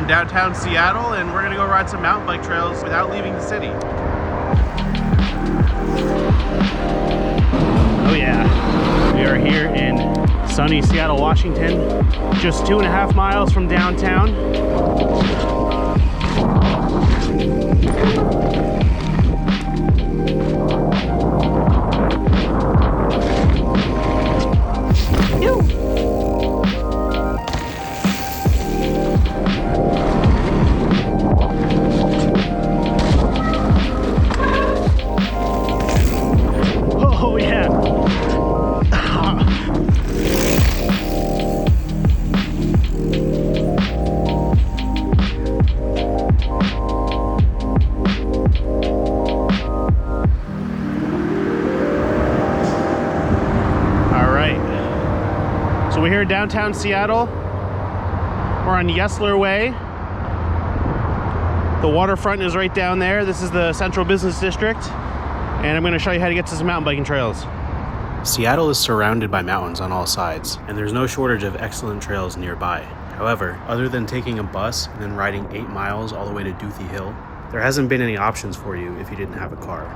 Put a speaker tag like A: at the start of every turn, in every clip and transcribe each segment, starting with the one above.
A: downtown Seattle, and we're gonna go ride some mountain bike trails without leaving the city. Oh yeah, we are here in sunny Seattle, Washington, just 2.5 miles from downtown. So we're here in downtown Seattle. We're on Yesler Way. The waterfront is right down there. This is the Central Business District, and I'm going to show you how to get to some mountain biking trails. Seattle is surrounded by mountains on all sides, and there's no shortage of excellent trails nearby. However, other than taking a bus and then riding 8 miles all the way to Duthie Hill, there hasn't been any options for you if you didn't have a car.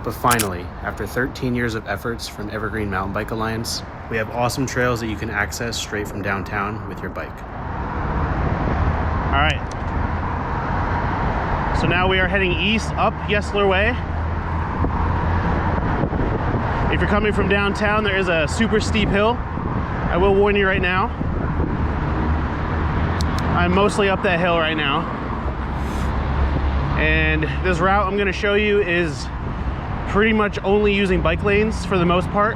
A: But finally, after 13 years of efforts from Evergreen Mountain Bike Alliance, we have awesome trails that you can access straight from downtown with your bike. All right, so now we are heading east up Yesler Way. If you're coming from downtown, there is a super steep hill. I will warn you right now. I'm mostly up that hill right now. And this route I'm gonna show you is pretty much only using bike lanes for the most part.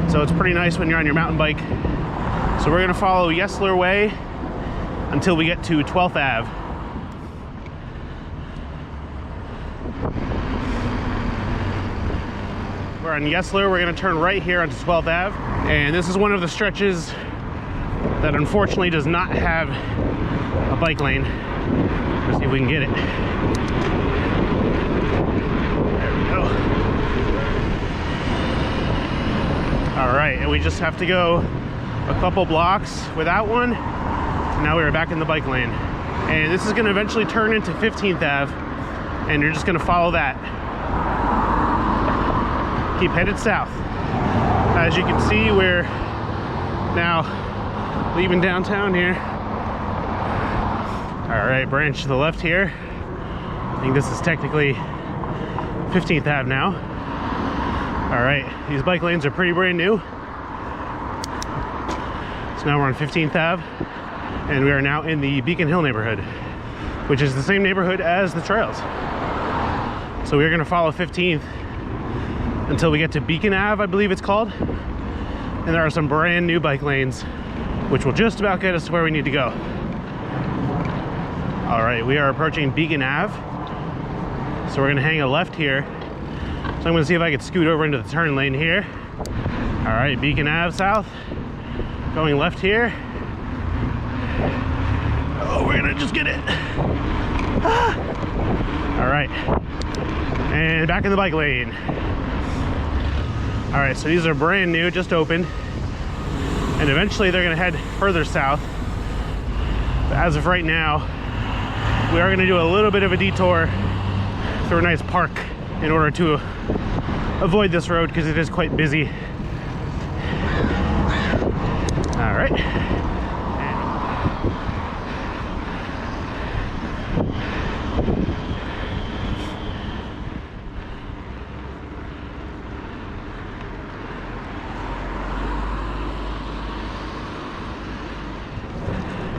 A: So it's pretty nice when you're on your mountain bike. So we're gonna follow Yesler Way until we get to 12th Ave. We're on Yesler, we're gonna turn right here onto 12th Ave. And this is one of the stretches that unfortunately does not have a bike lane. Let's see if we can get it. There we go. All right, and we just have to go a couple blocks without one. Now we're back in the bike lane. And this is gonna eventually turn into 15th Ave, and you're just gonna follow that. Keep headed south. As you can see, we're now leaving downtown here. All right, branch to the left here. I think this is technically 15th Ave now. All right, these bike lanes are pretty brand new. So now we're on 15th Ave, and we are now in the Beacon Hill neighborhood, which is the same neighborhood as the trails. So we're gonna follow 15th until we get to Beacon Ave, I believe it's called. And there are some brand new bike lanes, which will just about get us to where we need to go. All right, we are approaching Beacon Ave. So we're gonna hang a left here. So I'm gonna see if I can scoot over into the turn lane here. All right, Beacon Ave south. Going left here. Oh, we're gonna just get it. Ah. All right, and back in the bike lane. All right, so these are brand new, just opened. And eventually they're gonna head further south. But as of right now, we are gonna do a little bit of a detour through a nice park in order to avoid this road because it is quite busy. All right.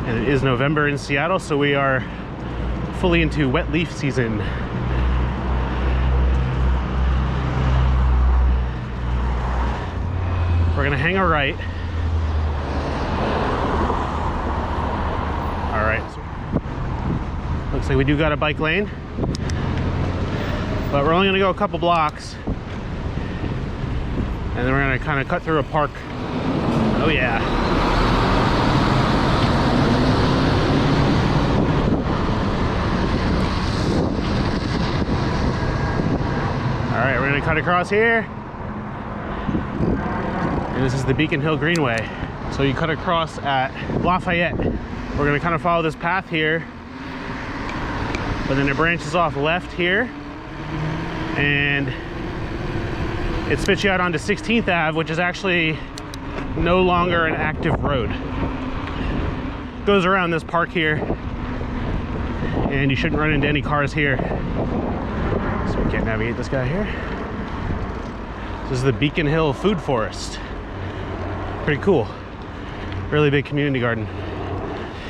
A: And it is November in Seattle, so we are fully into wet leaf season. We're gonna hang a right. All right, so looks like we do got a bike lane, but we're only gonna go a couple blocks, and then we're gonna kind of cut through a park. Oh yeah. All right, we're gonna cut across here. And this is the Beacon Hill Greenway. So you cut across at Lafayette We're gonna kind of follow this path here, but then it branches off left here, and it spits you out onto 16th Ave, which is actually no longer an active road. Goes around this park here, and you shouldn't run into any cars here. So we can't navigate this guy here. This is the Beacon Hill Food Forest. Pretty cool. Really big community garden.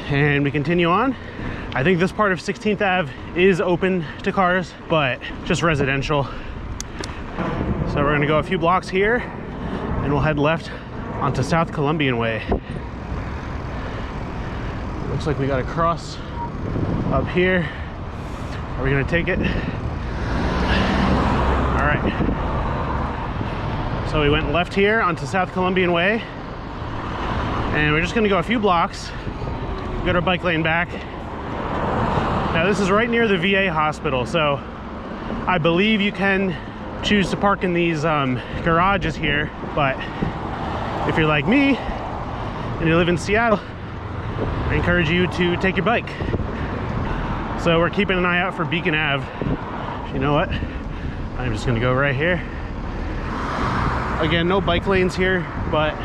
A: And we continue on. I think this part of 16th Ave is open to cars, but just residential. So we're gonna go a few blocks here, and we'll head left onto South Columbian Way. Looks like we got a cross up here. Are we gonna take it? All right. So we went left here onto South Columbian Way, and we're just gonna go a few blocks, get our bike lane back. Now this is right near the VA hospital, so I believe you can choose to park in these garages here, but if you're like me and you live in Seattle, I encourage you to take your bike. So we're keeping an eye out for Beacon Ave. You know what? I'm just gonna go right here. Again, no bike lanes here, but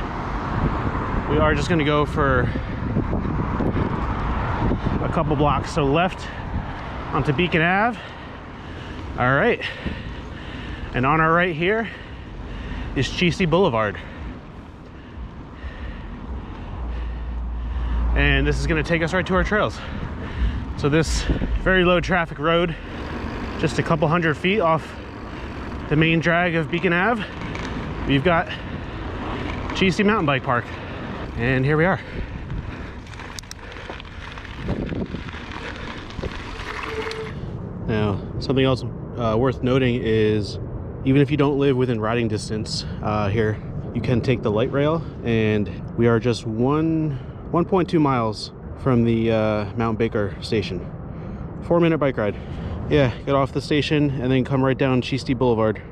A: we are just gonna go for a couple blocks. So left onto Beacon Ave. All right. And on our right here is Cheasty Boulevard. And this is gonna take us right to our trails. So this very low traffic road, just a couple hundred feet off the main drag of Beacon Ave, we've got Cheasty Mountain Bike Park. And here we are. Now, something else worth noting is, even if you don't live within riding distance here, you can take the light rail, and we are just 1.2 miles from the Mount Baker station. 4-minute bike ride. Yeah, get off the station and then come right down Cheasty Boulevard,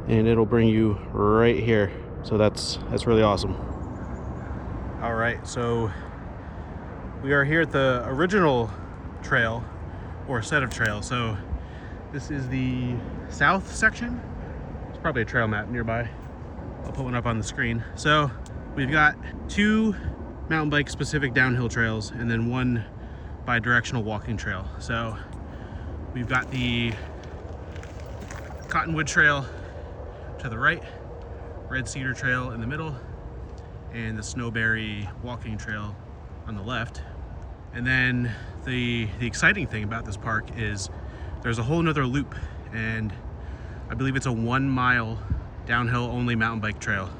A: and it'll bring you right here. So that's really awesome. All right, so we are here at the original trail, or set of trails. So this is the south section. It's probably a trail map nearby. I'll put one up on the screen. So we've got 2 mountain bike specific downhill trails and then 1 bi-directional walking trail. So we've got the Cottonwood Trail to the right, Red Cedar Trail in the middle, and the Snowberry Walking Trail on the left. And then the exciting thing about this park is there's a whole nother loop, and I believe it's a 1 mile downhill only mountain bike trail.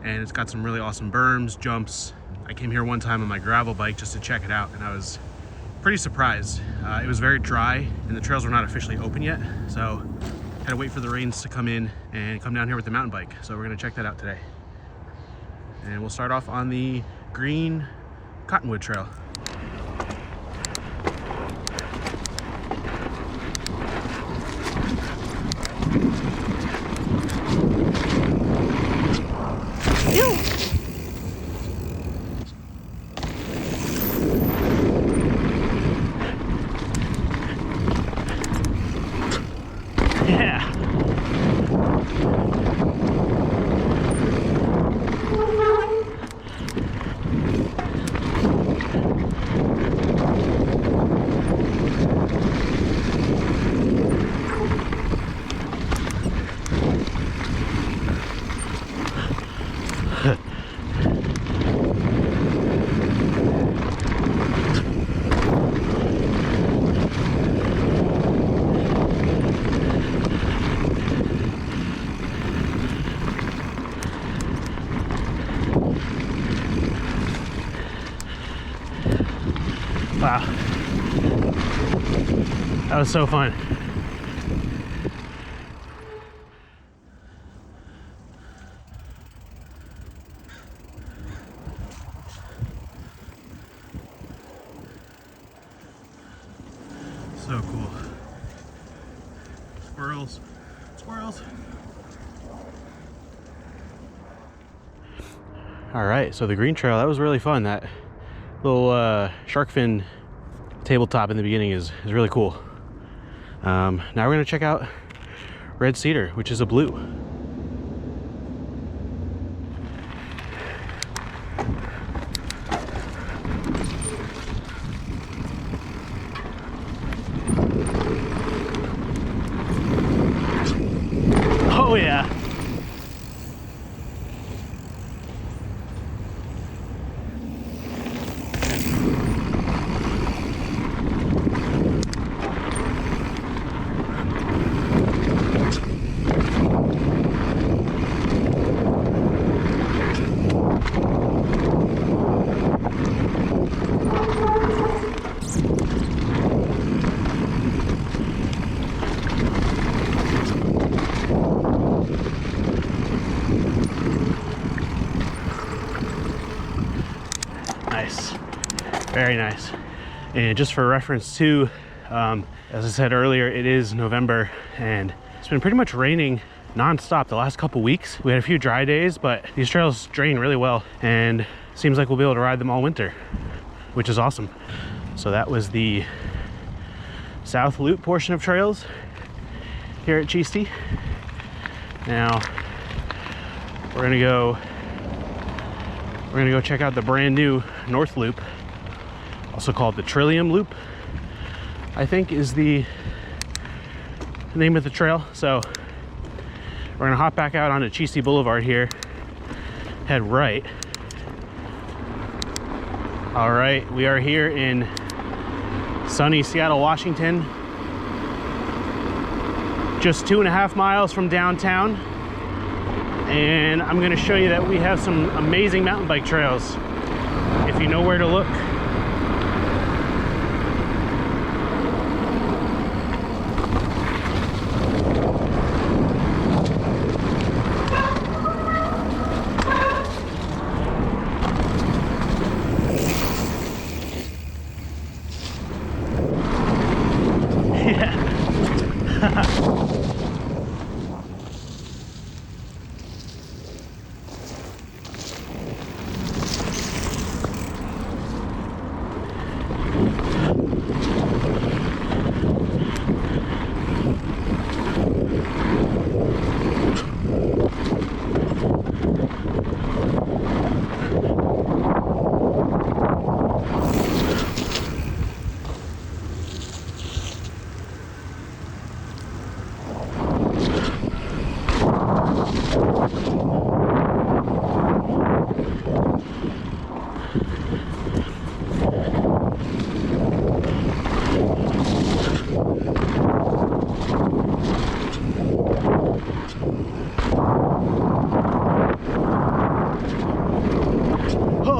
A: And it's got some really awesome berms, jumps. I came here one time on my gravel bike just to check it out, and I was pretty surprised. It was very dry and the trails were not officially open yet. So had to wait for the rains to come in and come down here with the mountain bike. So we're gonna check that out today. And we'll start off on the green Cottonwood Trail. Wow, that was so fun. So cool. Squirrels, squirrels. All right, so the green trail, that was really fun. That little shark fin tabletop in the beginning is really cool. Now we're gonna check out red cedar, which is a blue. Oh yeah. Nice, very nice. And just for reference too, as I said earlier, it is November and it's been pretty much raining non-stop the last couple weeks. We had a few dry days, but these trails drain really well and seems like we'll be able to ride them all winter, which is awesome. So that was the South Loop portion of trails here at Cheasty. Now we're gonna go check out the brand new North Loop, also called the Trillium Loop, I think is the name of the trail. So we're gonna hop back out onto Cheasty Boulevard here, head right. All right, we are here in sunny Seattle, Washington, just 2.5 miles from downtown. And I'm gonna show you that we have some amazing mountain bike trails if you know where to look.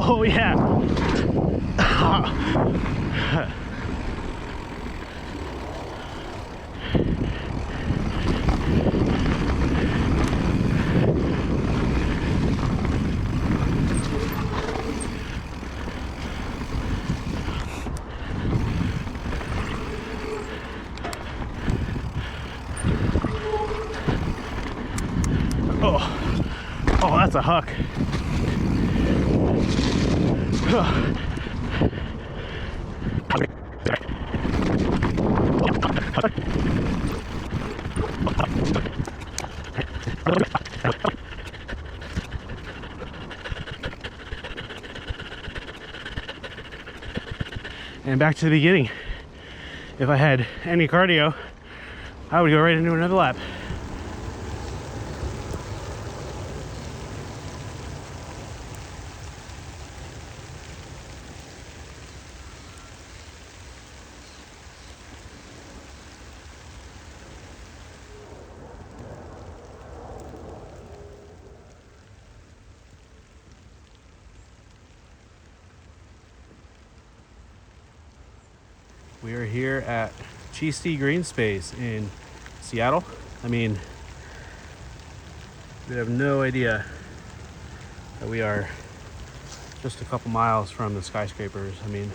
A: Oh yeah. Oh, that's a huck. And back to the beginning. If I had any cardio, I would go right into another lap. We are here at Cheasty Greenspace in Seattle. I mean, we have no idea that we are just a couple miles from the skyscrapers. I mean,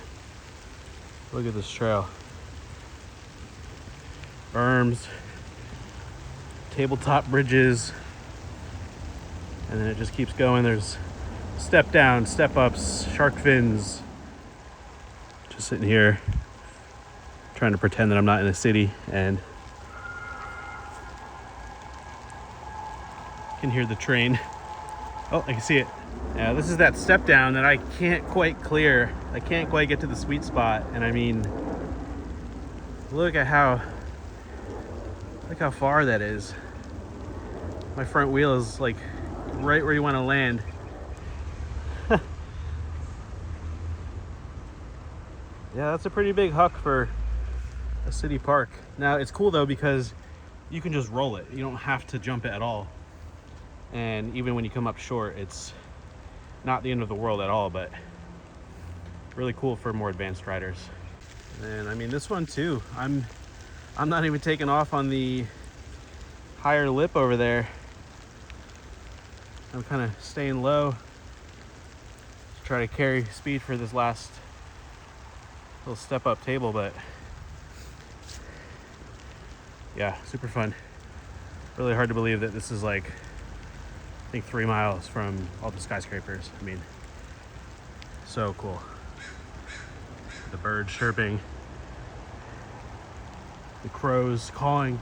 A: look at this trail. Berms, tabletop bridges, and then it just keeps going. There's step downs, step ups, shark fins, Just sitting here trying to pretend that I'm not in a city, and can hear the train. Oh, I can see it. Yeah, this is that step down that I can't quite clear. I can't quite get to the sweet spot. And I mean, look how far that is. My front wheel is like right where you want to land. Yeah, that's a pretty big huck for a city park. Now it's cool though because you can just roll it. You don't have to jump it at all. And even when you come up short, it's not the end of the world at all, but really cool for more advanced riders. And I mean, this one too, I'm not even taking off on the higher lip over there. I'm kind of staying low to try to carry speed for this last little step up table, but yeah, super fun. Really hard to believe that this is like, I think 3 miles from all the skyscrapers. I mean, so cool. The birds chirping, the crows calling.